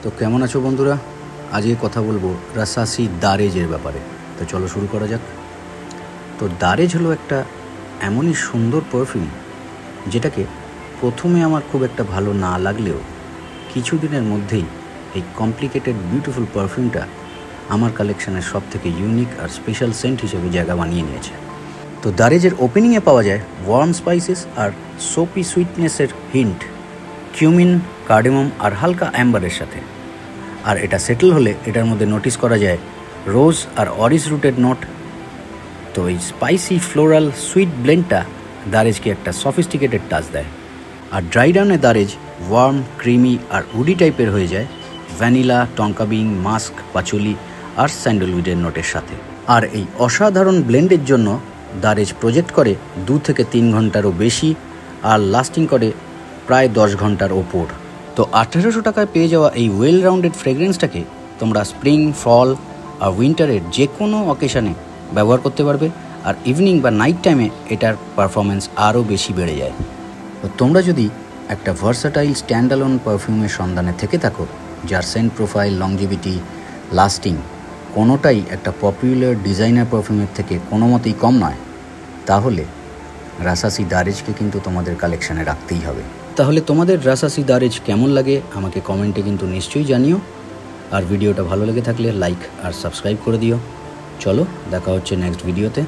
তো কেমন আছো বন্ধুরা? আজকে কথা বলবো রাসাসি দারেজের ব্যাপারে। তো চলো শুরু করা যাক। তো দারেজ হলো একটা এমনই সুন্দর পারফিউম যেটাকে প্রথমে আমার খুব একটা ভালো না লাগলেও কিছুদিনের মধ্যেই এই কমপ্লিকেটেড বিউটিফুল পারফিউমটা আমার কালেকশানের সব থেকে ইউনিক আর স্পেশাল সেন্ট হিসেবে জায়গা বানিয়ে নিয়েছে। তো দারেজের ওপেনিংয়ে পাওয়া যায় ওয়ার্ম স্পাইসেস আর সোপি সুইটনেসের হিন্ট, কিউমিন, কার্ডামম আর হালকা অ্যাম্বারের সাথে। আর এটা সেটেল হলে এটার মধ্যে নোটিস করা যায় রোজ আর অরিস রুটেড নোট। তো এই স্পাইসি ফ্লোরাল সুইট ব্লেন্ডটা দারেজকে একটা সফিস্টিকেটেড টাচ দেয়। আর ড্রাই ডাউনে দারেজ ওয়ার্ম, ক্রিমি আর উডি টাইপের হয়ে যায় ভ্যানিলা, টঙ্কা বিন, মাস্ক, পাচুলি আর স্যান্ডেলউডের নোটের সাথে। আর এই অসাধারণ ব্লেন্ডের জন্য দারেজ প্রজেক্ট করে 2 থেকে 3 ঘন্টারও বেশি আর লাস্টিং করে প্রায় 10 ঘন্টার ওপর। তো 1800 টাকায় পেয়ে যাওয়া এই ওয়েল রাউন্ডেড ফ্রেগরেন্সটাকে তোমরা স্প্রিং, ফল আর উইন্টারের যে কোনো অকেশানে ব্যবহার করতে পারবে। আর ইভিনিং বা নাইট টাইমে এটার পারফরমেন্স আরও বেশি বেড়ে যায়। তো তোমরা যদি একটা ভার্সাটাইল স্ট্যান্ডঅ্যালোন পারফিউমের সন্ধানে থেকে থাকো যার সেন্ট প্রোফাইল, লংজিভিটি, লাস্টিং কোনোটাই একটা পপুলার ডিজাইনার পারফিউমের থেকে কোনো মতেই কম নয়, তাহলে রাসাসি দারেজকে কিন্তু তোমাদের কালেকশানে রাখতেই হবে। তাহলে তোমাদের রাসাসি দারেজ কেমন লাগে আমাকে কমেন্টে কিন্তু নিশ্চয়ই জানিও। আর ভিডিওটা ভালো লেগে থাকলে লাইক আর সাবস্ক্রাইব করে দিও। চলো দেখা হচ্ছে নেক্সট ভিডিওতে।